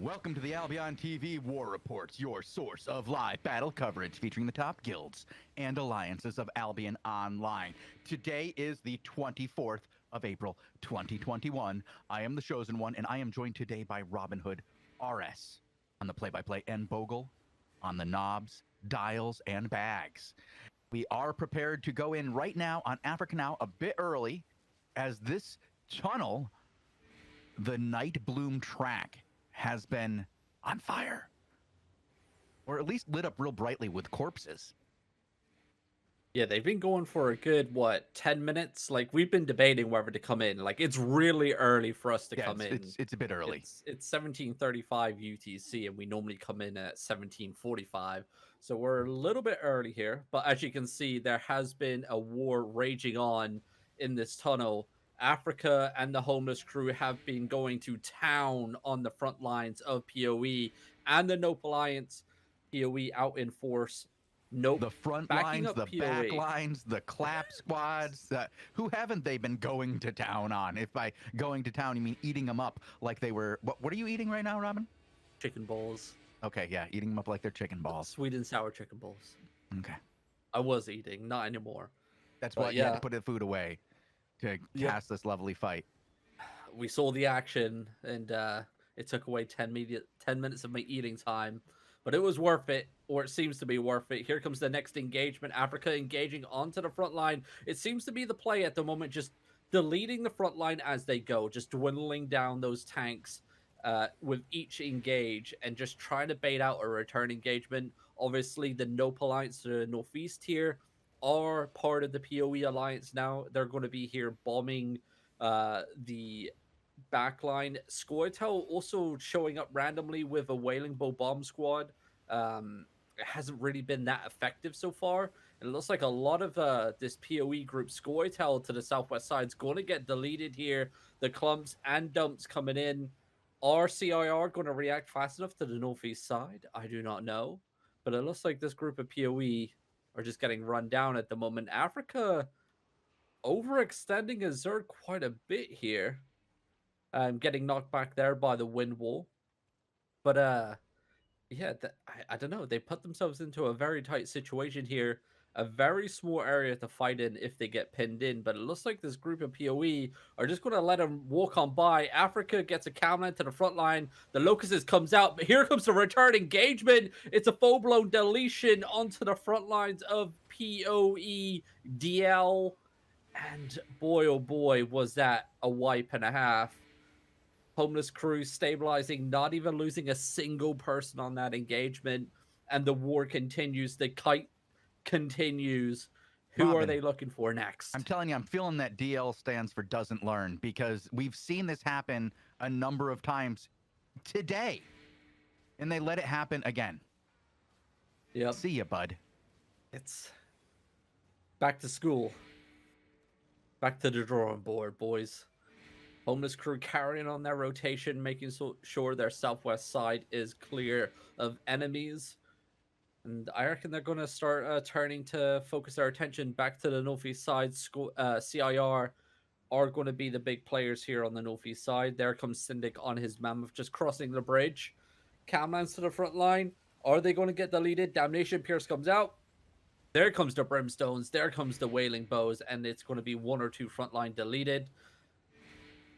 Welcome to the AlbionTV War Reports, your source of live battle coverage featuring the top guilds and alliances of Albion Online. Today is the 24th of April, 2021. I am the Shozen one, and I am joined today by Robinhoodrs on the play-by-play and Bogul on the knobs, dials, and bags. We are prepared to go in right now on Africa Now a bit early, as this tunnel, the Night Bloom track, has been on fire, or at least lit up real brightly with corpses. Yeah, they've been going for a good, 10 minutes? Like, we've been debating whether to come in. Like, it's really early for us to come in. It's a bit early. It's 17:35 UTC, and we normally come in at 17:45. So we're a little bit early here. But as you can see, there has been a war raging on in this tunnel. Africa and the homeless crew have been going to town on the front lines of PoE and the Nope Alliance. PoE out in force. Nope. The front backing lines, up the PoE. back lines, the clap squads. Who haven't they been going to town on? If by going to town you mean eating them up like they were. What are you eating right now, Robin? Chicken balls. Okay, yeah, eating them up like they're chicken balls. Sweet and sour chicken balls. Okay. I was eating, not anymore. That's why you had to put the food away to cast this lovely fight. We saw the action, and it took away 10 minutes of my eating time. But it was worth it, or it seems to be worth it. Here comes the next engagement. Africa engaging onto the front line. It seems to be the play at the moment, just deleting the front line as they go, just dwindling down those tanks with each engage, and just trying to bait out a return engagement. Obviously, the Nope Alliance to the northeast here are part of the PoE Alliance now. They're going to be here bombing the backline. Scoia'tael also showing up randomly with a Wailing Bow bomb squad. It hasn't really been that effective so far. And it looks like a lot of this PoE group, Scoia'tael to the southwest side, is going to get deleted here. The clumps and dumps coming in. Are CIR going to react fast enough to the northeast side? I do not know. But it looks like this group of PoE are just getting run down at the moment. Africa overextending a Zerg quite a bit here. Getting knocked back there by the wind wall. But yeah, I don't know. They put themselves into a very tight situation here. A very small area to fight in if they get pinned in. But it looks like this group of PoE are just going to let them walk on by. Africa gets a counter to the front line. The Locusts comes out. But here comes the return engagement. It's a full-blown deletion onto the front lines of PoE DL. And boy, oh boy, was that a wipe and a half. Homeless crew stabilizing, not even losing a single person on that engagement. And the war continues. The kite continues. Who Robin, are they looking for next? I'm telling you, I'm feeling that DL stands for doesn't learn, because we've seen this happen a number of times today. And they let it happen again. Yep. See ya, bud. It's back to school. Back to the drawing board, boys. Homeless crew carrying on their rotation, making sure their southwest side is clear of enemies. And I reckon they're going to start turning to focus their attention back to the northeast side. CIR are going to be the big players here on the northeast side. There comes Syndic on his mammoth, just crossing the bridge. Camlands to the front line. Are they going to get deleted? Damnation Pierce comes out. There comes the Brimstones. There comes the Wailing Bows. And it's going to be one or two frontline deleted.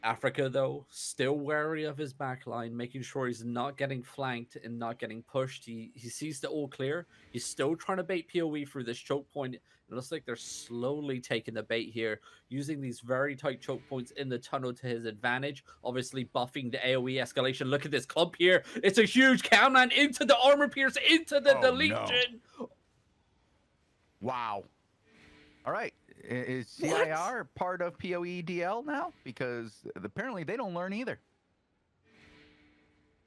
Africa, though, still wary of his backline, making sure he's not getting flanked and not getting pushed. He sees the all clear. He's still trying to bait PoE through this choke point. It looks like they're slowly taking the bait here, using these very tight choke points in the tunnel to his advantage. Obviously, buffing the AoE escalation. Look at this clump here. It's a huge Camland into the armor pierce, into the deletion. No. Wow. All right. Is CIR part of PoE DL now? Because apparently they don't learn either.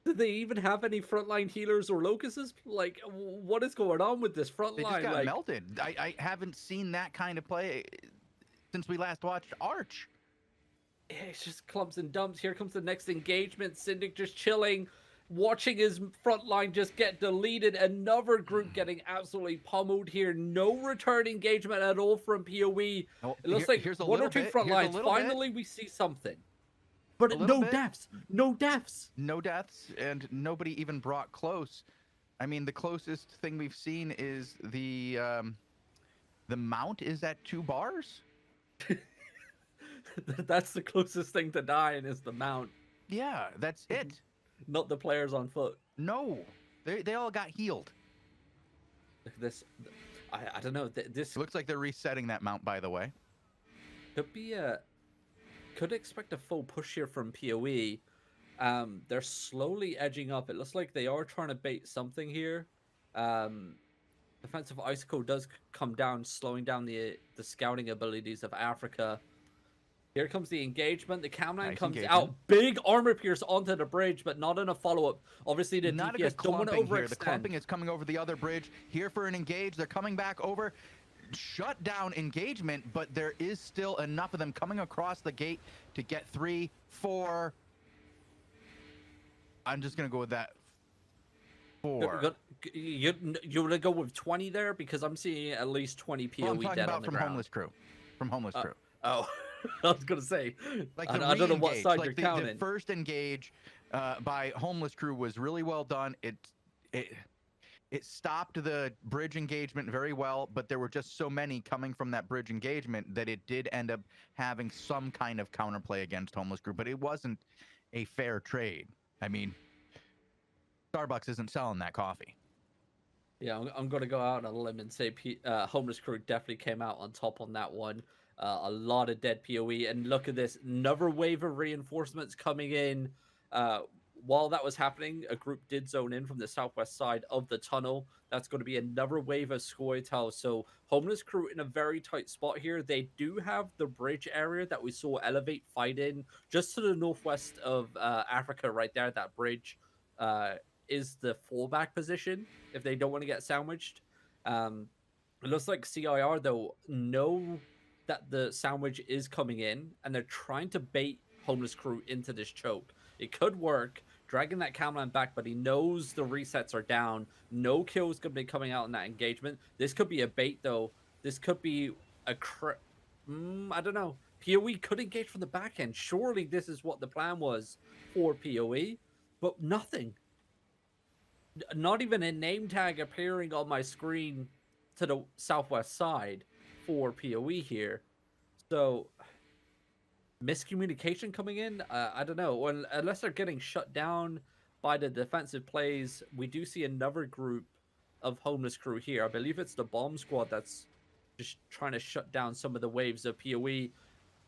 Do they even have any frontline healers or locusts? Like, what is going on with this frontline? They just got melted. I haven't seen that kind of play since we last watched Arch. Yeah, it's just clumps and dumps. Here comes the next engagement. Syndic just chilling, watching his front line just get deleted. Another group getting absolutely pummeled here. No return engagement at all from PoE. Oh, it looks like one or two front lines. Finally, we see something. But little no bit. deaths. No deaths. No deaths, and nobody even brought close. I mean, the closest thing we've seen is the mount is at 2 bars. That's the closest thing to dying is the mount, Yeah, that's it. not the players on foot. No, they all got healed. Look at this. I don't know. This It looks like they're resetting that mount, by the way. could be a. Could expect a full push here from PoE. They're slowly edging up. It looks like they are trying to bait something here. Defensive Icicle does come down, slowing down the scouting abilities of Africa. Here comes the engagement. The Camline Nice comes engagement. out. Big armor pierce onto the bridge, but not in a follow-up. Obviously, the Not a DPS good don't want to clumping here. overextend. The clumping is coming over the other bridge. Here for an engage. They're coming back over. Shut down engagement, but there is still enough of them coming across the gate to get 3, 4. I'm just going to go with that. 4. You want to go with 20 there? Because I'm seeing at least 20 PoE Well, I'm talking dead about on the from ground. Homeless Crew. From Homeless Crew. Oh, I was going to say. Like I the don't know what re-engage, side like you're the counting. first engage by Homeless Crew was really well done. It stopped the bridge engagement very well, but there were just so many coming from that bridge engagement that it did end up having some kind of counterplay against Homeless Crew, but it wasn't a fair trade. I mean, Starbucks isn't selling that coffee. Yeah, I'm going to go out on a limb and say Homeless Crew definitely came out on top on that one. A lot of dead PoE. And look at this. Another wave of reinforcements coming in. While that was happening, a group did zone in from the southwest side of the tunnel. That's going to be another wave of Scoia'tael. So Homeless Crew in a very tight spot here. They do have the bridge area that we saw Elevate fight in just to the northwest of Africa right there. That bridge is the fallback position if they don't want to get sandwiched. It looks like CIR, though, know that the sandwich is coming in, and they're trying to bait Homeless Crew into this choke. It could work, dragging that Camline back, but he knows the resets are down. No kills going to be coming out in that engagement. This could be a bait, though. This could be a I don't know. PoE could engage from the back end. Surely this is what the plan was for PoE, but nothing. Not even a name tag appearing on my screen to the southwest side for PoE here. So miscommunication coming in. I don't know. Well, unless they're getting shut down by the defensive plays, we do see another group of Homeless Crew here. I believe it's the bomb squad that's just trying to shut down some of the waves of PoE.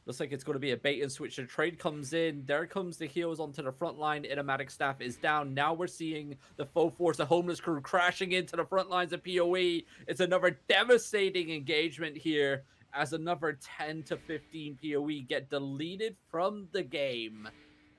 Looks like it's going to be a bait and switch. The trade comes in. There comes the heals onto the front line. Idiomatic staff is down. Now we're seeing the full force of Homeless Crew crashing into the front lines of PoE. It's another devastating engagement here as another 10 to 15 PoE get deleted from the game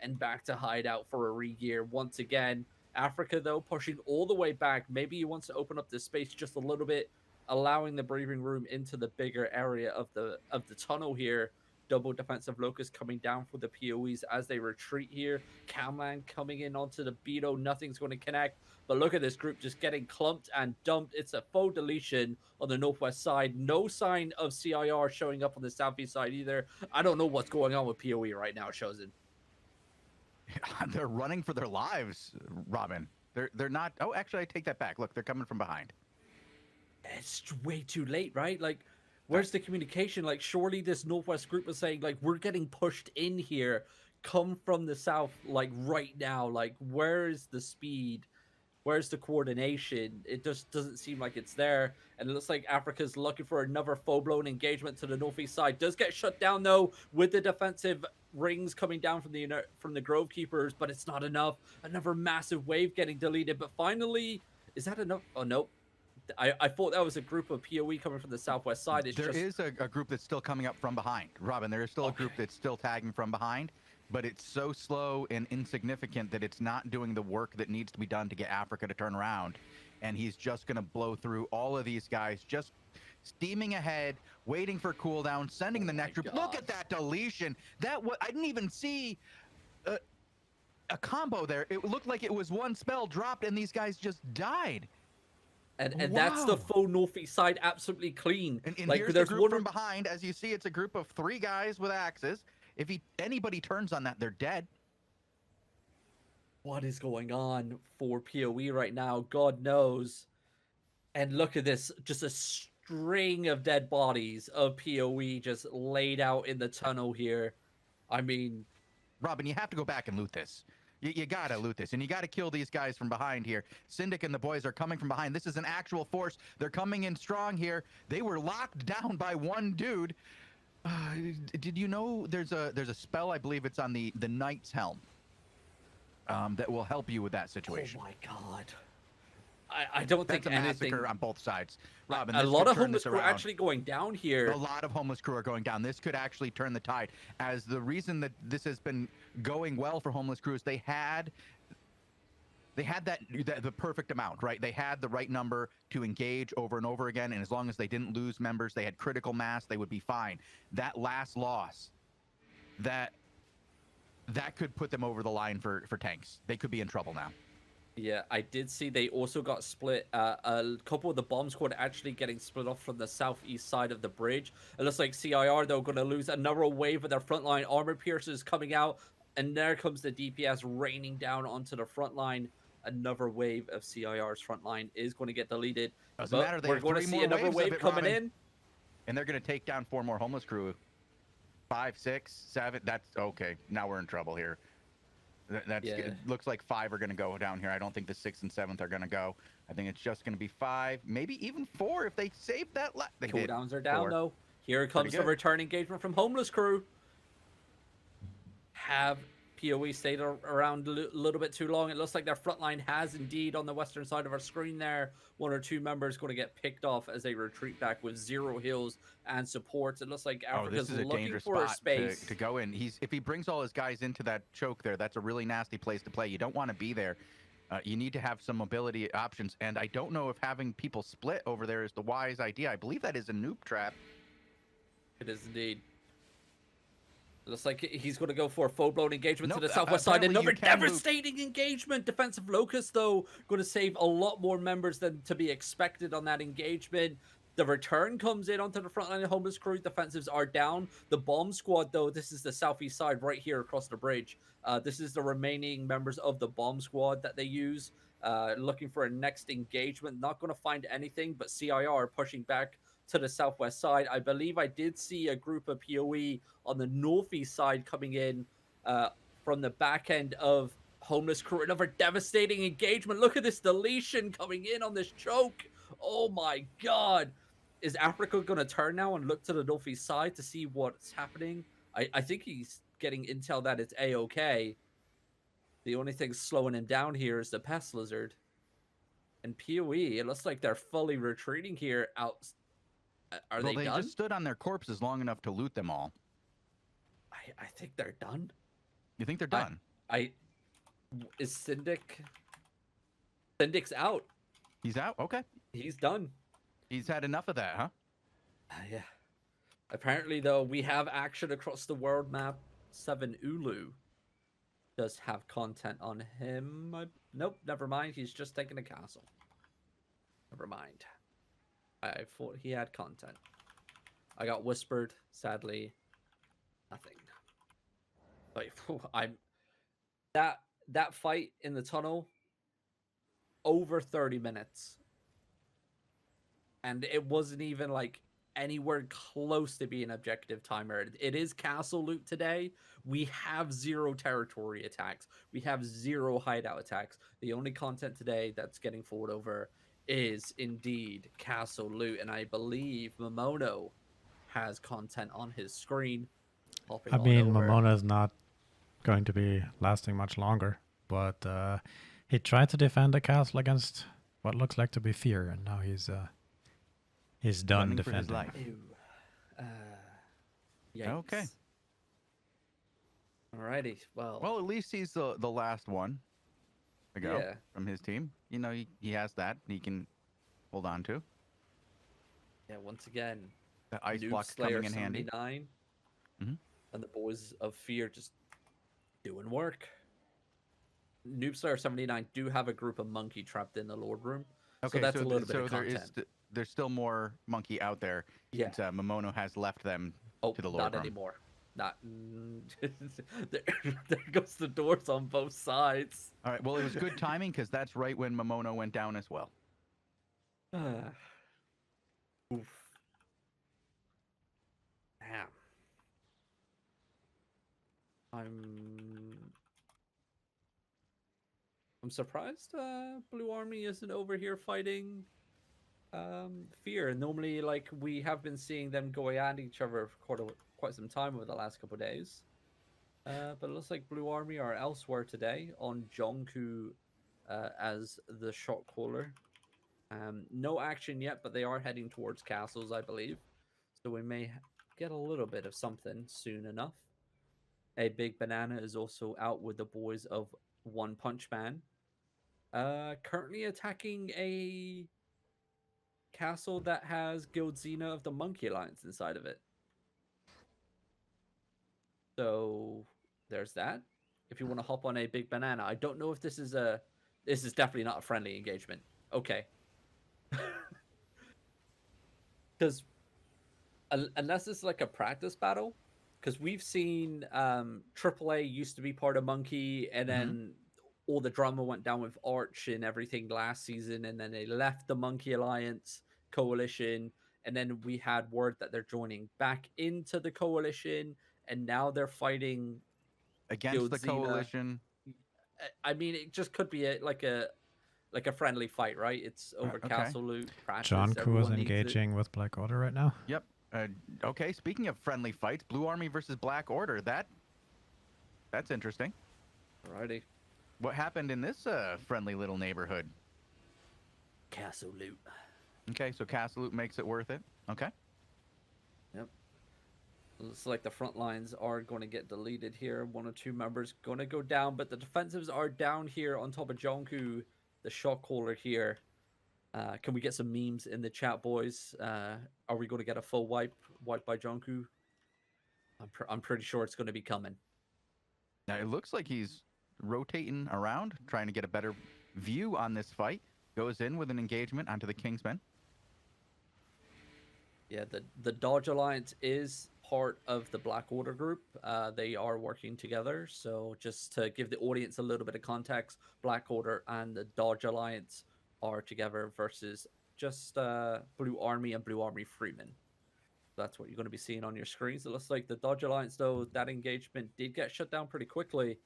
and back to hideout for a re-gear once again. Africa, though, pushing all the way back. Maybe he wants to open up the space just a little bit, allowing the breathing room into the bigger area of the tunnel here. Double defensive locust coming down for the PoEs as they retreat here. Camland coming in onto the Beto. Nothing's going to connect. But look at this group just getting clumped and dumped. It's a full deletion on the northwest side. No sign of CIR showing up on the southeast side either. I don't know what's going on with PoE right now, Shozen. They're running for their lives, Robin. They're not. Oh, actually, I take that back. Look, they're coming from behind. It's way too late, right? Like, where's the communication? Like, surely this northwest group was saying, like, we're getting pushed in here. Come from the south, like, right now. Like, where's the speed? Where's the coordination? It just doesn't seem like it's there. And it looks like Africa's looking for another full-blown engagement to the northeast side. Does get shut down, though, with the defensive rings coming down from the Grove Keepers, but it's not enough. Another massive wave getting deleted. But finally, is that enough? Oh, nope. I thought that was a group of PoE coming from the southwest side. There is a group that's still coming up from behind, Robin. There is still a group that's still tagging from behind, but it's so slow and insignificant that it's not doing the work that needs to be done to get Africa to turn around. And he's just going to blow through all of these guys, just steaming ahead, waiting for cooldown, sending the next group. Look at that deletion. I didn't even see a combo there. It looked like it was one spell dropped and these guys just died. And that's the full northeast side, absolutely clean. And like, here's the group from behind. As you see, it's a group of 3 guys with axes. If anybody turns on that, they're dead. What is going on for PoE right now? God knows. And look at this, just a string of dead bodies of PoE just laid out in the tunnel here. I mean, Robin, you have to go back and loot this. You gotta loot this, and you gotta kill these guys from behind here. Syndic and the boys are coming from behind. This is an actual force. They're coming in strong here. They were locked down by one dude. Did you know there's a spell? I believe it's on the Knight's Helm that will help you with that situation. oh my god. I don't That's think a anything. massacre on both sides. Robin, A this lot could of turn homeless this crew around. actually going down here. A lot of homeless crew are going down. This could actually turn the tide. As the reason that this has been going well for homeless crews, they had the perfect amount, right? They had the right number to engage over and over again, and as long as they didn't lose members, they had critical mass, they would be fine. That last loss, that could put them over the line for tanks. They could be in trouble now. Yeah, I did see they also got split. A couple of the bomb squad actually getting split off from the southeast side of the bridge. It looks like CIR, though, going to lose another wave of their frontline armor piercers coming out. And there comes the DPS raining down onto the front line. Another wave of CIR's front line is going to get deleted. Doesn't matter. They We're have going to 3 see more another waves of wave it, coming Robin. in. And they're going to take down 4 more homeless crew. 5, 6, 7. That's okay. Now we're in trouble here. That's Yeah. It looks like 5 are going to go down here. I don't think the 6th and 7th are going to go. I think it's just going to be 5, maybe even 4 if they save that. They did. Cooldowns are down, 4. though. Here comes the good. return engagement from homeless crew. Have PoE stayed around a little bit too long? It looks like their front line has indeed on the western side of our screen there. 1 or 2 members going to get picked off as they retreat back with 0 heals and supports. It looks like Africa's this is a looking dangerous for a spot space. to go in. If he brings all his guys into that choke there, that's a really nasty place to play. You don't want to be there. You need to have some mobility options, and I don't know if having people split over there is the wise idea. I believe that is a noob trap. It is indeed. It looks like he's going to go for a full-blown engagement to Nope, the southwest side. apparently Another you can loop. devastating engagement. Defensive Locust, though, going to save a lot more members than to be expected on that engagement. The return comes in onto the front line of homeless crew. Defensives are down. The bomb squad, though, this is the southeast side right here across the bridge. This is the remaining members of the bomb squad that they use. Looking for a next engagement. Not going to find anything, but CIR pushing back to the southwest side. I believe I did see a group of PoE on the northeast side coming in from the back end of homeless crew. Another devastating engagement. Look at this deletion coming in on this choke. Oh my god. Is Africa going to turn now and look to the northeast side to see what's happening? I think he's getting intel that it's A-OK. The only thing slowing him down here is the pest lizard. And PoE, it looks like they're fully retreating here out. Are they done? Just stood on their corpses long enough to loot them all. I think they're done. You think they're done? Is Syndic's out. He's out? Okay. He's done. He's had enough of that, huh? Yeah. Apparently, though, we have action across the world map. 7 Ulu does have content on him. Nope, never mind. He's just taking a castle. Never mind. I thought he had content. I got whispered. Sadly, nothing. Like, that fight in the tunnel, over 30 minutes. And it wasn't even like anywhere close to being objective timer. It is castle loot today. We have 0 territory attacks. We have 0 hideout attacks. The only content today that's getting forward over is indeed castle loot. And I believe Momono has content on his screen. I mean, Momono is not going to be lasting much longer. But he tried to defend the castle against what looks like to be fear. And now he's done Running for his defending. life. Yikes. Okay. Alrighty. Well, Well, at least he's the last one to go Yeah. from his team. You know, he has that he can hold on to. yeah, once again, The ice Noob block's Slayer coming in handy. 79 Mhm. and the boys of fear just doing work. Noob Slayer 79 do have a group of monkey trapped in the Lord Room. Okay, so that's a th- little bit of there content. there's still more monkey out there. Yeah. But, Momono has left them Oh, to the Lord not Room. anymore. Not there, there goes the doors on both sides. All right. Well, it was good timing because that's right when Momono went down as well. Oof. Damn. I'm surprised Blue Army isn't over here fighting Fear. Normally, like, we have been seeing them going at each other for quite some time over the last couple of days. But it looks like Blue Army are elsewhere today on Jonku as the shot caller. No action yet, but they are heading towards castles, I believe. So we may get a little bit of something soon enough. A Big Banana is also out with the boys of One Punch Man. Currently attacking a castle that has Guild Xena of the Monkey Alliance inside of it. So there's that. If you want to hop on a Big Banana, I don't know if this is definitely not a friendly engagement. Okay. Because unless it's like a practice battle, because we've seen AAA used to be part of Monkey, and then all the drama went down with Arch and everything last season, and then they left the Monkey Alliance coalition, and then we had word that they're joining back into the coalition, and now they're fighting Against Guild the Xena. coalition. I mean, it just could be like a friendly fight, right? It's over okay. castle loot. Practice, Jonku is everyone needs it. engaging with Black Order right now. Yep. Okay. Speaking of friendly fights, Blue Army versus Black Order. That's interesting. Alrighty. What happened in this friendly little neighborhood? Castle loot. Okay, so castle loot makes it worth it. Okay. Yep. Looks like the front lines are going to get deleted here. 1 or 2 members going to go down, but the defensives are down here on top of Jonku, the shot caller here. Can we get some memes in the chat, boys? Are we going to get a full wipe by Jonku? I'm pretty sure it's going to be coming. Now it looks like he's rotating around, trying to get a better view on this fight. Goes in with an engagement onto the Kingsmen. Yeah, the Dodge Alliance is part of the Black Order group. They are working together. So just to give the audience a little bit of context, Black Order and the Dodge Alliance are together versus just Blue Army and Blue Army Freeman. That's what you're going to be seeing on your screens. It looks like the Dodge Alliance, though, that engagement did get shut down pretty quickly,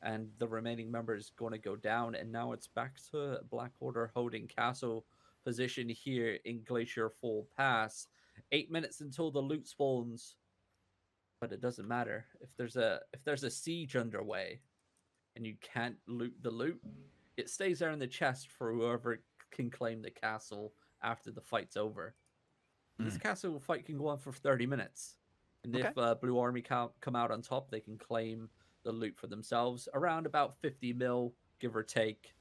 and the remaining members going to go down. And now it's back to Black Order holding castle position here in Glacier Fall Pass. 8 minutes until the loot spawns, but it doesn't matter if there's a siege underway and you can't loot the loot. It stays there in the chest for whoever can claim the castle after the fight's over. This castle fight can go on for 30 minutes. And if Blue Army come out on top, they can claim the loot for themselves. Around about 50 mil, give or take,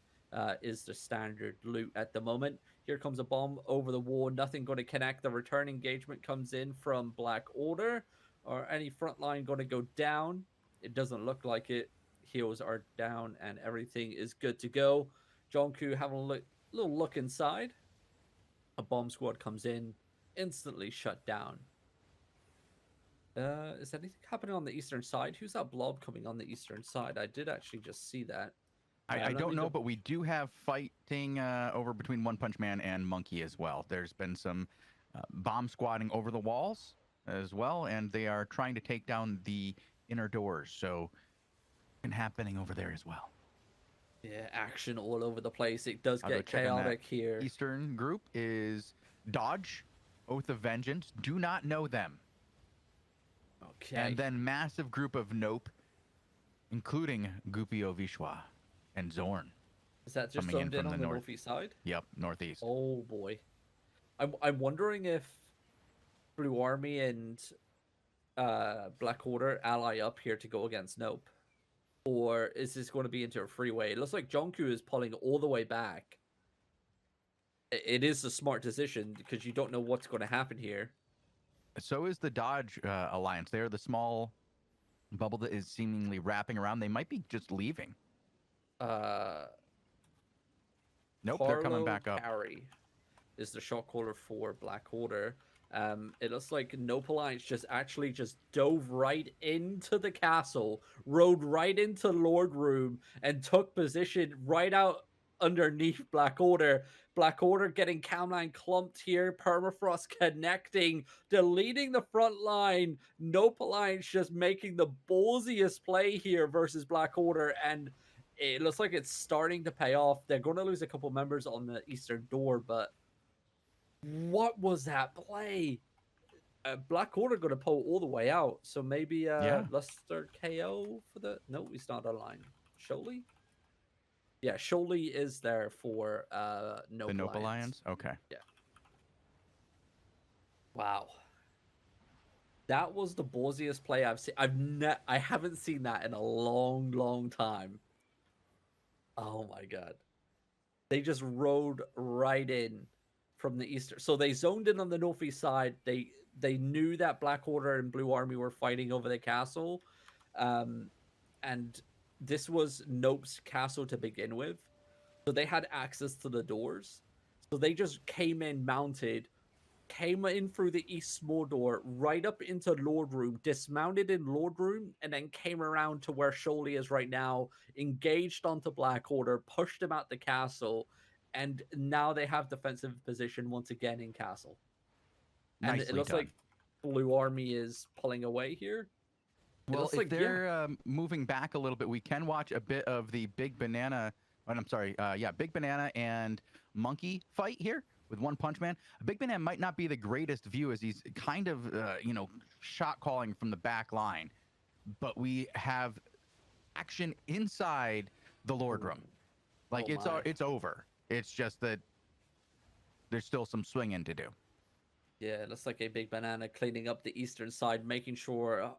is the standard loot at the moment. Here comes a bomb over the wall. Nothing going to connect. The return engagement comes in from Black Order. Or any front line going to go down? It doesn't look like it. Heals are down and everything is good to go. Jonku having a little look inside. A bomb squad comes in. Instantly shut down. Is anything happening on the eastern side? Who's that blob coming on the eastern side? I did actually just see that. I don't know, but we do have fighting over between One Punch Man and Monkey as well. There's been some bomb squatting over the walls as well, and they are trying to take down the inner doors. So, been happening over there as well. Yeah, action all over the place. It does get chaotic here. Eastern group is Dodge, Oath of Vengeance. Do not know them. Okay. And then massive group of Nope, including Gupio Vishwa and Zorn. Is that just zoned in on the northeast side? Yep, northeast. Oh boy. I'm wondering if Blue Army and Black Order ally up here to go against Nope. Or is this going to be into a freeway? It looks like Jonku is pulling all the way back. It is a smart decision because you don't know what's going to happen here. So is the Dodge Alliance. They are the small bubble that is seemingly wrapping around. They might be just leaving. Nope, they're coming back up. Carey is the shot caller for Black Order. It looks like Nope Alliance just dove right into the castle, rode right into Lord Room, and took position right out underneath Black Order. Black Order getting Camline clumped here, Permafrost connecting, deleting the front line. Nope Alliance just making the ballsiest play here versus Black Order, and it looks like it's starting to pay off. They're going to lose a couple members on the Eastern Door, but what was that play? Black Order going to pull all the way out, so maybe Yeah. Luster KO for the... No, he's not online. Sholey? Yeah, Sholey is there for Nope The Nope Alliance. Alliance? Okay. Yeah. Wow. That was the ballsiest play I've seen. I haven't seen that in a long, long time. Oh my god. They just rode right in from the eastern. So they zoned in on the northeast side. They knew that Black Order and Blue Army were fighting over the castle. And this was Nope's castle to begin with. So they had access to the doors. So they just came in mounted, came in through the east small door, right up into Lord Room, dismounted in Lord Room, and then came around to where Sholey is right now, engaged onto Black Order, pushed him out the castle, and now they have defensive position once again in castle. And Nicely it looks done. like Blue Army is pulling away here. Well, looks if like, yeah. they're moving back a little bit, we can watch a bit of the Big Banana. I'm sorry. Big Banana and Monkey fight here with One Punch Man. Big Banana might not be the greatest view as he's kind of, shot calling from the back line, but we have action inside the Lord Room. Like Oh it's over. It's just that there's still some swinging to do. Yeah, it looks like a Big Banana cleaning up the eastern side, making sure,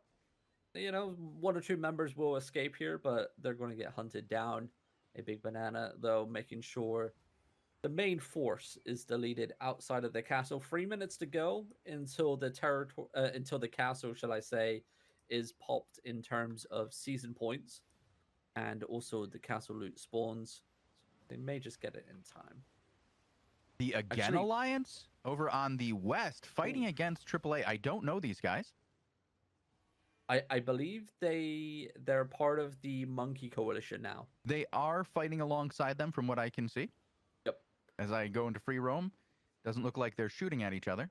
one or two members will escape here, but they're going to get hunted down. A Big Banana, though, making sure the main force is deleted outside of the castle. 3 minutes to go until the until the castle, shall I say, is popped in terms of season points, and also the castle loot spawns. They may just get it in time. The Again Alliance over on the west fighting against AAA. I don't know these guys. I believe they're part of the Monkey Coalition now. They are fighting alongside them from what I can see. Yep. As I go into free roam, doesn't look like they're shooting at each other.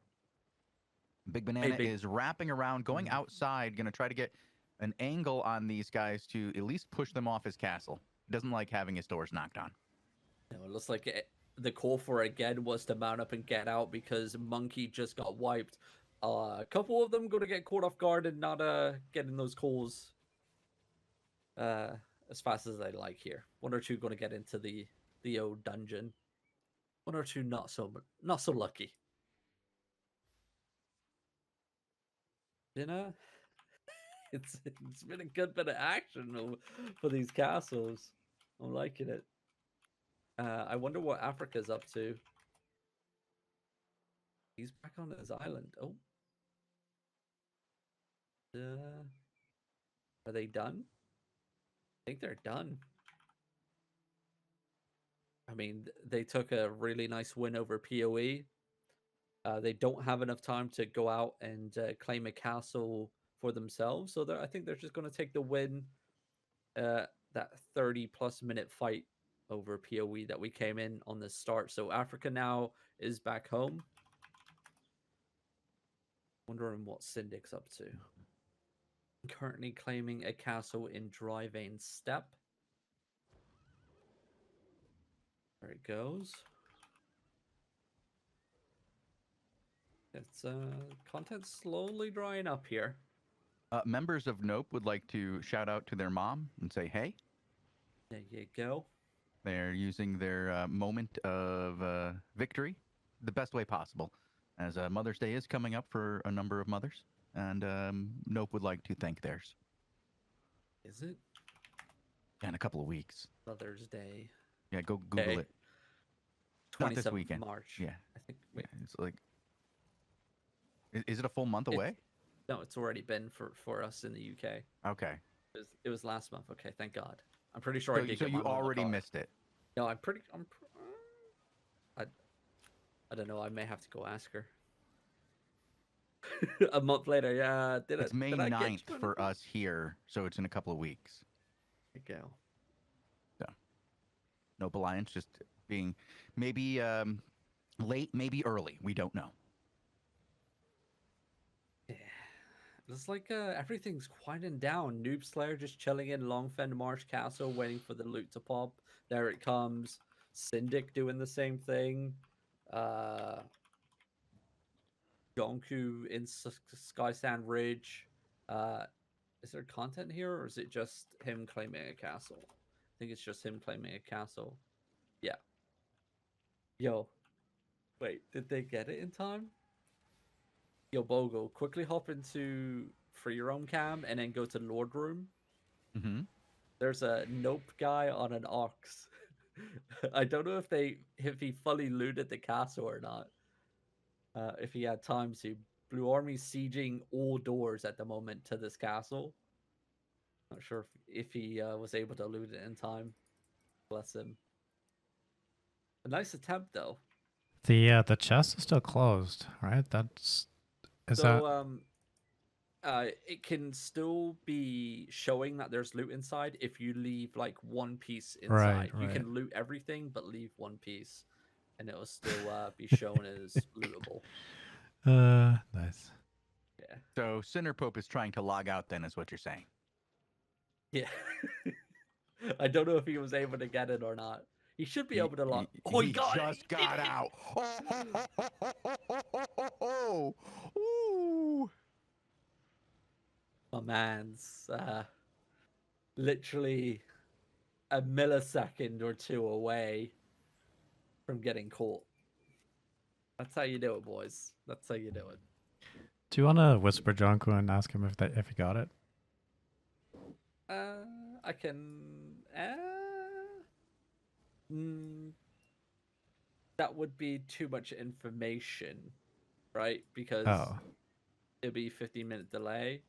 Big Banana is wrapping around, going outside, going to try to get an angle on these guys to at least push them off his castle. He doesn't like having his doors knocked on. No, it looks like the call for again was to mount up and get out because Monkey just got wiped. A couple of them going to get caught off guard and not getting those calls as fast as they like here. One or two going to get into the old dungeon. One or two not so lucky. It's been a good bit of action for these castles. I'm liking it. I wonder what Africa's up to. He's back on his island. Oh. Are they done? I think they're done. I mean, they took a really nice win over PoE. They don't have enough time to go out and claim a castle for themselves. So I think they're just going to take the win. That 30-plus minute fight over PoE that we came in on the start. So Africa now is back home. Wondering what Syndic's up to. Currently claiming a castle in Dry Vein Steppe. There it goes. It's content slowly drying up here. Members of Nope would like to shout out to their mom and say, hey. There you go. They're using their moment of victory the best way possible, as Mother's Day is coming up for a number of mothers, and Nope would like to thank theirs. Is it? In a couple of weeks. Mother's Day. Yeah, go Google it. Not this 27th weekend. March. Yeah. I think. Wait. Yeah, it's like, is it a full month away? No, it's already been for us in the UK. Okay. It was last month. Okay, thank God. I'm pretty sure I did. So you already missed it. No, I don't know. I may have to go ask her. A month later, yeah. It's May Did I get 9th you for anything? us here, so it's in a couple of weeks. There you go. So, Nope Alliance just being maybe late, maybe early. We don't know. Yeah. It's like everything's quieting down. Noob Slayer just chilling in Longfen Marsh Castle, waiting for the loot to pop. There it comes. Syndic doing the same thing. Uh, Jonku in Skysand Ridge. Is there content here, or is it just him claiming a castle? I think it's just him claiming a castle. Yeah. Yo, wait, did they get it in time? Yo, Bogul, quickly hop into free roam cam and then go to Lord Room. Mm-hmm. There's a nope guy on an ox. I don't know if he fully looted the castle or not. If he had time to. Blue Army sieging all doors at the moment to this castle. Not sure if he was able to loot it in time. Bless him. A nice attempt though. The chest is still closed, right? Is that It can still be showing that there's loot inside if you leave like one piece inside. right? You Right. can loot everything but leave one piece, and it will still be shown as lootable. Nice. Yeah. So Sinner Pope is trying to log out. Then is what you're saying? Yeah. I don't know if he was able to get it or not. He should be able to log. Oh, he got just it. got out. Oh, ooh. My man's literally a millisecond or two away from getting caught. That's how you do it, boys. That's how you do it. Do you want to whisper Jonku and ask him if he got it? I can. That would be too much information, right? Because Oh, it'd be 15-minute delay,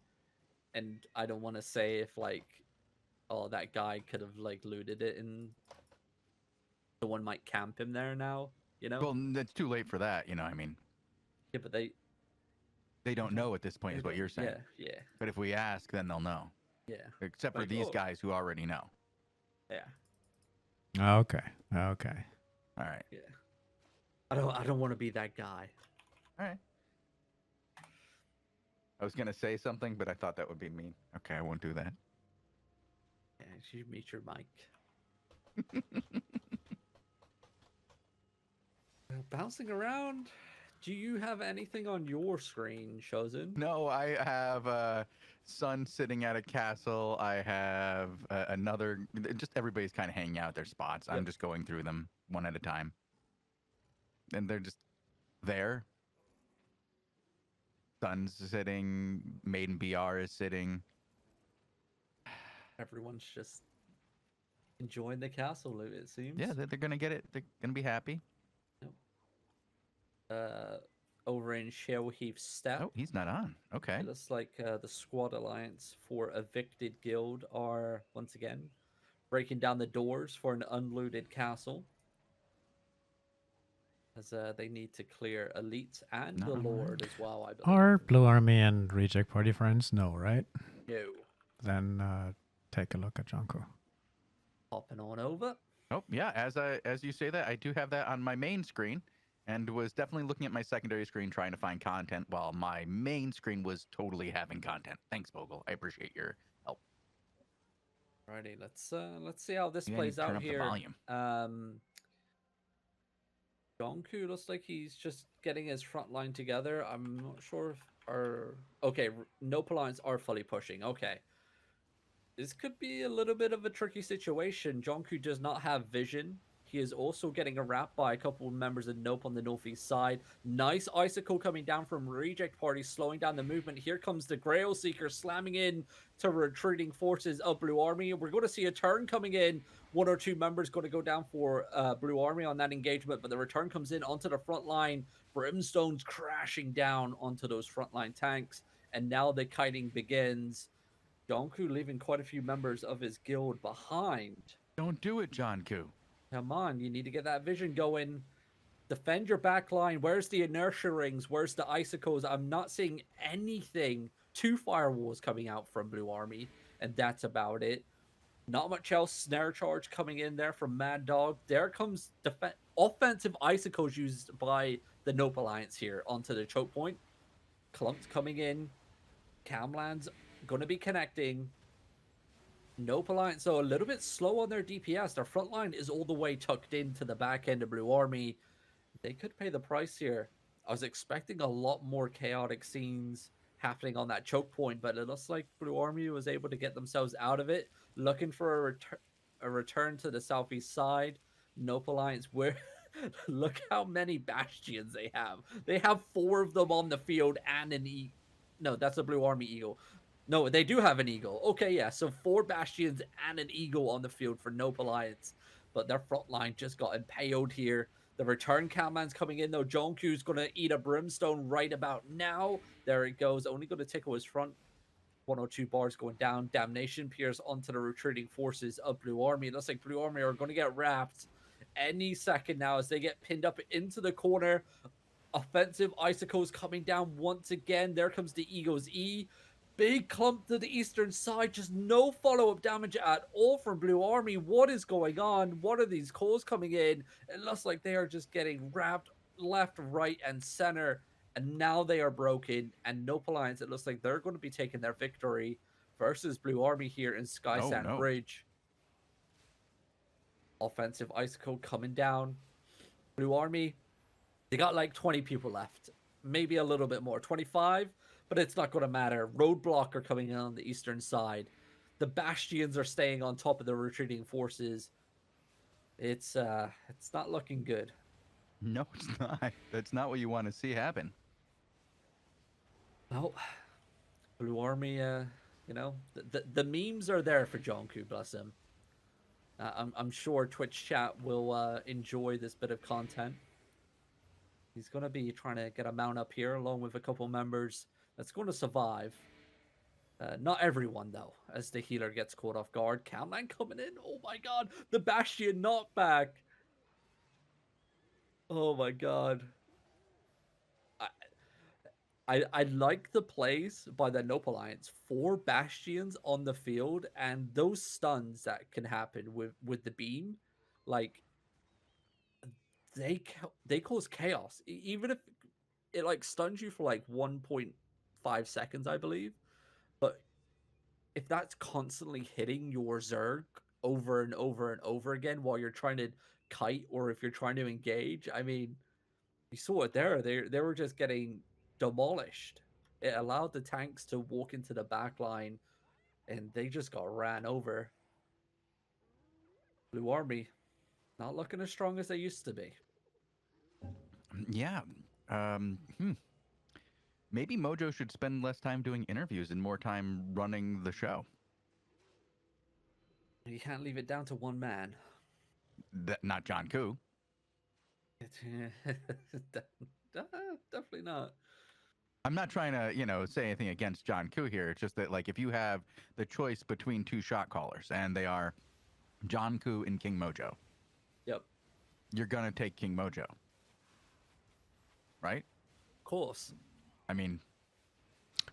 and I don't want to say if like, oh, that guy could have like looted it, and someone might camp him there now. You know? Well, it's too late for that. You know, I mean, Yeah, but they don't know at this point, is what you're saying. Yeah, yeah, But if we ask, then they'll know. yeah, Except for Like, these oh. guys who already know. yeah, okay. Okay. All right. yeah. I don't want to be that guy. All right. I was gonna say something, but I thought that would be mean. Okay, I won't do that. Yeah, you should mute your mic. Bouncing around. Do you have anything on your screen, Shozen? No, I have Sun sitting at a castle. I have another. Just everybody's kind of hanging out at their spots. I'm Yep. just going through them one at a time, and they're just there. Sun's sitting. Maiden BR is sitting. Everyone's just enjoying the castle loot, it seems. Yeah, they're gonna get it. They're gonna be happy. Over in Shell Heath Step. Oh, he's not on. Okay. It looks like the Squad Alliance for Evicted Guild are, once again, breaking down the doors for an unlooted castle. As they need to clear Elite and the No. Lord as well, I believe. Are Blue Army and Reject Party friends? No, right? No. Then take a look at Jonku. Hopping on over. Oh, yeah. As you say that, I do have that on my main screen, and was definitely looking at my secondary screen trying to find content while my main screen was totally having content. Thanks, Bogul. I appreciate your help. Alrighty, let's see how this You plays turn out up the here. volume. Jonku looks like he's just getting his front line together. I'm not sure if no Alliance are fully pushing. Okay. This could be a little bit of a tricky situation. Jonku does not have vision. He is also getting wrapped by a couple of members of Nope on the northeast side. Nice icicle coming down from Reject Party, slowing down the movement. Here comes the Grail Seeker slamming in to retreating forces of Blue Army. We're going to see a turn coming in. One or two members going to go down for Blue Army on that engagement, but the return comes in onto the front line. Brimstone's crashing down onto those frontline tanks, and now the kiting begins. Jonku leaving quite a few members of his guild behind. Don't do it, John Koo. Come on, you need to get that vision going. Defend your back line. Where's the inertia rings? Where's the icicles? I'm not seeing anything. 2 firewalls coming out from Blue Army, and that's about it. Not much else. Snare charge coming in there from Mad Dog. There comes offensive icicles used by the Nope Alliance here onto the choke point. Clumps coming in. Camlands going to be connecting. Nope Alliance, so a little bit slow on their DPS. Their front line is all the way tucked into the back end of Blue Army. They could pay the price here. I was expecting a lot more chaotic scenes happening on that choke point, but it looks like Blue Army was able to get themselves out of it. Looking for a return to the southeast side. Nope Alliance, where look how many bastions they have. They have 4 of them on the field and an no, that's a Blue Army Eagle. No, they do have an Eagle. Okay, yeah, so 4 bastions and an Eagle on the field for Nope Alliance, but their front line just got impaled here. The return Camman's coming in, though. Jonku's going to eat a Brimstone right about now. There it goes. Only going to tickle his front. 102 bars going down. Damnation Pierce onto the retreating forces of Blue Army. It looks like Blue Army are going to get wrapped any second now as they get pinned up into the corner. Offensive Icicles coming down once again. There comes the Eagle's E. Big clump to the eastern side. Just no follow-up damage at all from Blue Army. What is going on? What are these calls coming in? It looks like they are just getting wrapped left, right, and center. And now they are broken. And Nope Alliance, it looks like they're going to be taking their victory versus Blue Army here in Sky Sand Bridge. Offensive Icicle coming down. Blue Army, they got like 20 people left. Maybe a little bit more. 25? But it's not going to matter. Roadblock are coming in on the eastern side. The Bastions are staying on top of the retreating forces. It's not looking good. No, it's not. That's not what you want to see happen. Well, Blue Army, you know, the memes are there for Jonku, bless him. I'm sure Twitch chat will enjoy this bit of content. He's going to be trying to get a mount up here along with a couple members that's going to survive. Not everyone, though, as the healer gets caught off guard. Camlan coming in. Oh, my God. The Bastion knockback. Oh, my God. I like the plays by the Nope Alliance. 4 Bastions on the field, and those stuns that can happen with the beam, like, they cause chaos. Even if it, like, stuns you for, like, 1.5 seconds, I believe. But if that's constantly hitting your Zerg over and over and over again while you're trying to kite, or if you're trying to engage, I mean, you saw it there. They were just getting demolished. It allowed the tanks to walk into the back line, and they just got ran over. Blue Army, not looking as strong as they used to be. Yeah. Maybe Mojo should spend less time doing interviews and more time running the show. You can't leave it down to one man. Not John Koo. Definitely not. I'm not trying to, say anything against John Koo here. It's just that, like, if you have the choice between 2 shot callers, and they are John Koo and King Mojo. Yep. You're going to take King Mojo. Right? Of course. I mean,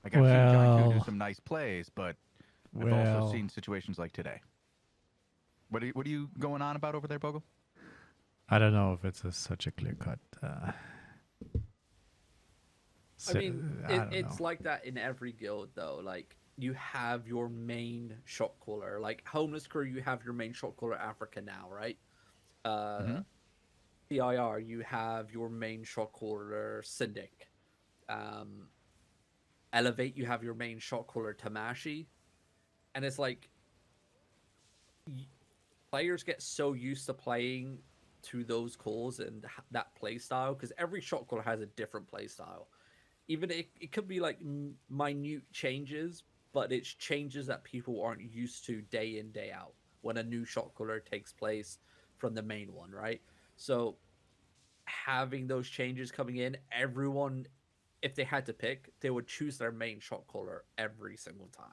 like, I've seen John Koo do some nice plays, but I've also seen situations like today. What are you going on about over there, Bogul? I don't know if it's such a clear cut. I mean, it's like that in every guild, though. Like, you have your main shot caller. Like, Homeless Crew, you have your main shot caller Africa now, right? CIR, you have your main shot caller Syndic. Elevate, you have your main shot caller Tamashi. And it's like, players get so used to playing to those calls and that play style, because every shot caller has a different play style. Even it could be like minute changes, but it's changes that people aren't used to day in, day out when a new shot caller takes place from the main one, right? So having those changes coming in, everyone, if they had to pick, they would choose their main shot caller every single time.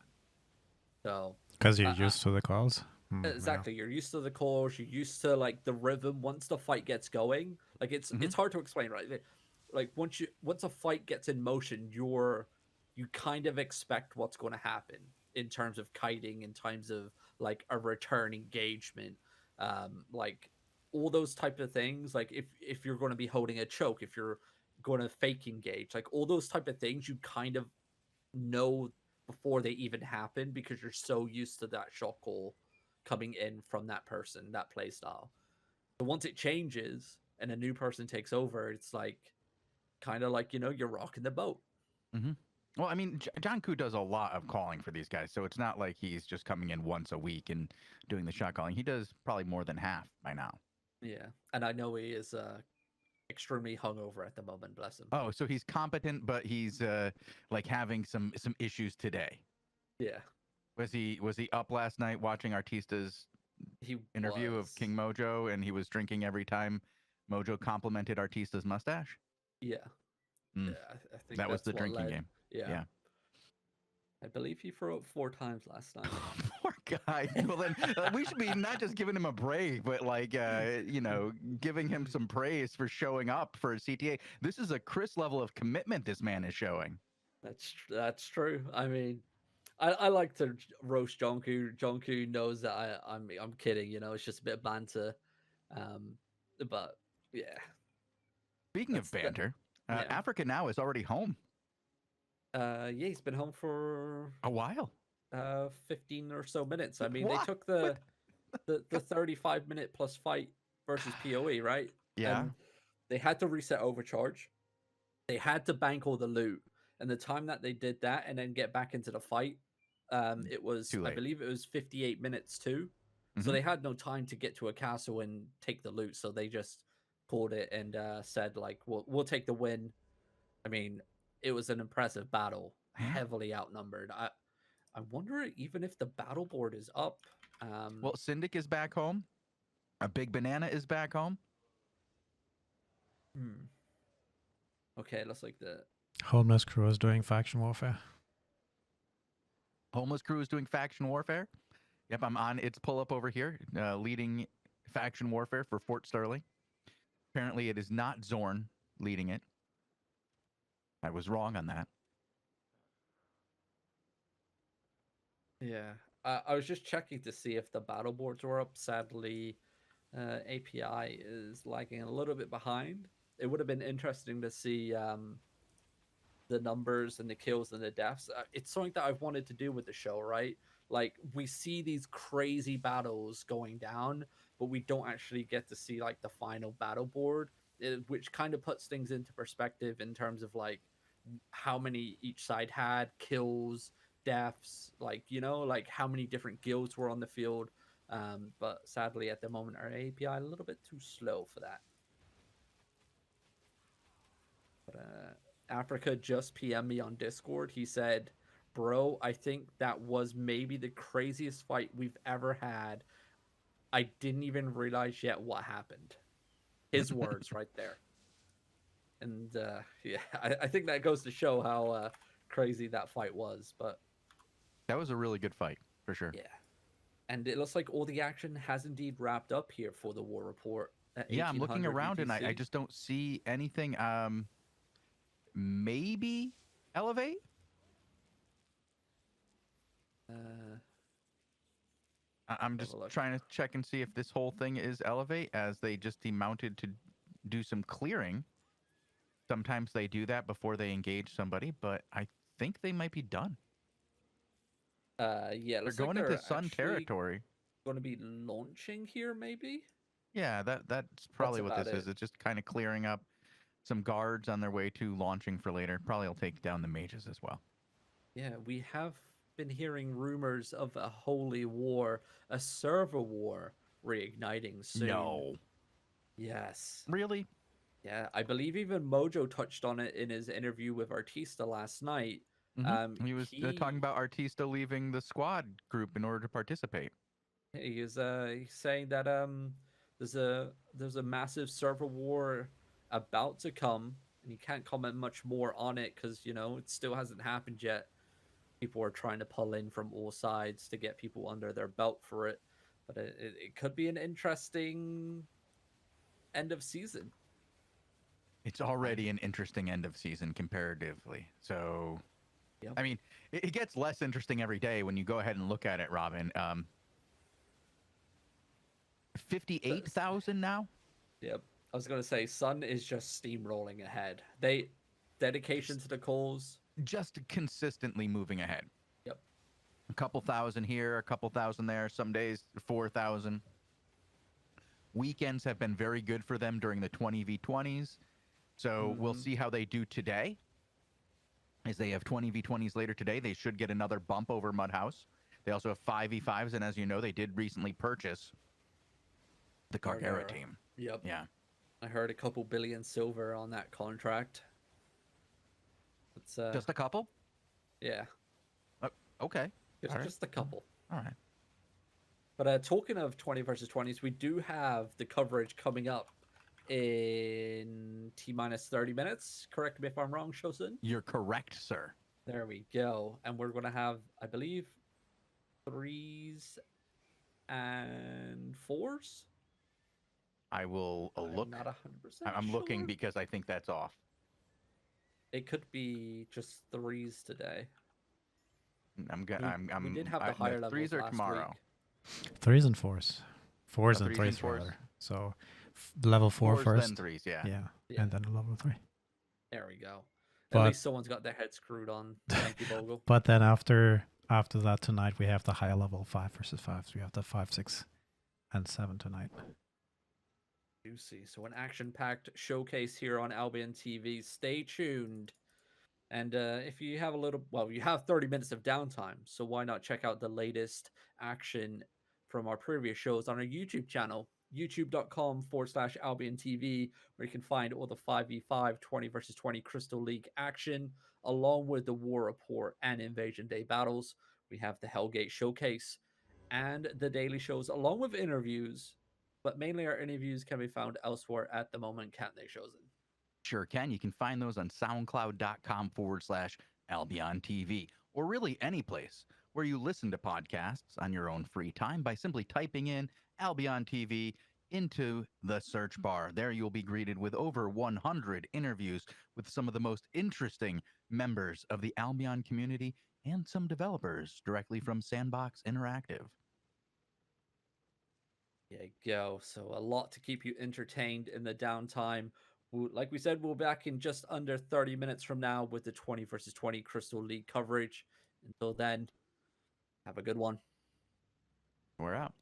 So because you're used to the calls. Yeah. Exactly. You're used to the calls. You're used to like the rhythm. Once the fight gets going, like it's hard to explain, right? Like once a fight gets in motion, you kind of expect what's going to happen in terms of kiting, in terms of like a return engagement, like all those type of things. Like if you're going to be holding a choke, if you're going to fake engage, like all those type of things, you kind of know before they even happen because you're so used to that shot call coming in from that person, that play style. But once it changes and a new person takes over, it's like kind of like, you're rocking the boat. Hmm. Well, I mean, John Koo does a lot of calling for these guys, so it's not like he's just coming in once a week and doing the shot calling. He does probably more than half by now. Yeah. And I know he is extremely hungover at the moment, bless him. Oh, so he's competent, but he's like having some issues today. Yeah. Was he up last night watching Artista's interview of King Mojo, and he was drinking every time Mojo complimented Artista's mustache? Yeah. Mm. Yeah, I think That was the what drinking led. game. Yeah. I believe he threw up 4 times last night. Poor guy. Well, then we should be not just giving him a break, but like, giving him some praise for showing up for a CTA. This is a Chris level of commitment this man is showing. That's true. I mean, I like to roast Jonku. Jonku knows that I'm kidding. It's just a bit of banter. But yeah. Speaking of banter, yeah. Africa Now is already home. Yeah, he's been home for a while. 15 or so minutes. I mean, they took the 35-minute plus fight versus PoE, right? Yeah. And they had to reset overcharge. They had to bank all the loot, and the time that they did that and then get back into the fight, it was, I believe it was 58 minutes too. So they had no time to get to a castle and take the loot. So they just pulled it and said like, we'll take the win. I mean, it was an impressive battle, heavily outnumbered. I wonder even if the battle board is up. Well, Syndic is back home. A Big Banana is back home. Okay, looks like the Homeless Crew is doing faction warfare. Homeless Crew is doing faction warfare. Yep, I'm on its pull-up over here, leading faction warfare for Fort Sterling. Apparently, it is not Zorn leading it. I was wrong on that. Yeah, I was just checking to see if the battle boards were up. Sadly, API is lagging a little bit behind. It would have been interesting to see the numbers and the kills and the deaths. It's something that I've wanted to do with the show, right? Like, we see these crazy battles going down, but we don't actually get to see like the final battle board, which kind of puts things into perspective in terms of like how many each side had, kills, deaths, like, like how many different guilds were on the field. But sadly, at the moment, our API a little bit too slow for that. But Africa just PM'd me on Discord. He said, bro, I think that was maybe the craziest fight we've ever had. I didn't even realize yet what happened. His words right there. And yeah, I think that goes to show how crazy that fight was. But that was a really good fight, for sure. Yeah. And it looks like all the action has indeed wrapped up here for the war report. Yeah, I'm looking around and I just don't see anything. Maybe Elevate? I'm just trying to check and see if this whole thing is Elevate, as they just demounted to do some clearing. Sometimes they do that before they engage somebody, but I think they might be done. Yeah, they're going into Sun territory. Going to be launching here, maybe? Yeah, that's probably what this is. It's just kind of clearing up some guards on their way to launching for later. Probably will take down the mages as well. Yeah, we have been hearing rumors of a holy war, a server war reigniting soon. No. Yes. Really? Yeah, I believe even Mojo touched on it in his interview with Artista last night. He was talking about Artista leaving the squad group in order to participate. He is he's saying that there's a massive server war about to come, and he can't comment much more on it because it still hasn't happened yet. People are trying to pull in from all sides to get people under their belt for it, But it could be an interesting end of season. It's already an interesting end of season comparatively. So, Yep. I mean, it gets less interesting every day when you go ahead and look at it, Robin. 58,000 now? Yep. I was going to say, Sun is just steamrolling ahead. Dedication to the cause. Just consistently moving ahead. Yep. A couple thousand here, a couple thousand there. Some days, 4,000. Weekends have been very good for them during the 20v20s. So we'll see how they do today. As they have 20v20s later today, they should get another bump over Mudhouse. They also have 5v5s, and as you know, they did recently purchase the Cardera team. Yep. Yeah. I heard a couple billion silver on that contract. It's Just a couple? yeah. Okay. Just a couple. All right. But talking of 20 versus 20s, we do have the coverage coming up in T-minus 30 minutes. Correct me if I'm wrong, Shozen? You're correct, sir. There we go. And we're going to have, I believe, 3s and 4s. I will look. Not 100%. I'm looking sure. because I think that's off. It could be just 3s today. I'm We did have the higher levels threes are last tomorrow. week. 3s and 4s. 4s Oh, and 3s and 3s 4s. rather. So level 4 Fours, first. then threes, yeah. Yeah. And then a level 3. There we go. But- At least someone's got their head screwed on. Thank you, Bogul. But then after that tonight, we have the higher level 5 versus 5s. We have the 5, 6, and 7 tonight. Juicy. So an action-packed showcase here on Albion TV. Stay tuned. And if you have you have 30 minutes of downtime, so why not check out the latest action from our previous shows on our YouTube channel, youtube.com/AlbionTV, where you can find all the 5v5, 20 versus 20 Crystal League action, along with the War Report and Invasion Day battles. We have the Hellgate Showcase and the daily shows, along with interviews, but mainly our interviews can be found elsewhere at the moment, can't they, Shozen? Sure can. You can find those on soundcloud.com/AlbionTV, or really any place where you listen to podcasts on your own free time by simply typing in Albion TV into the search bar. There you'll be greeted with over 100 interviews with some of the most interesting members of the Albion community and some developers directly from Sandbox Interactive. There you go. So a lot to keep you entertained in the downtime. Like we said, we'll be back in just under 30 minutes from now with the 20 versus 20 Crystal League coverage. Until then, have a good one. We're out.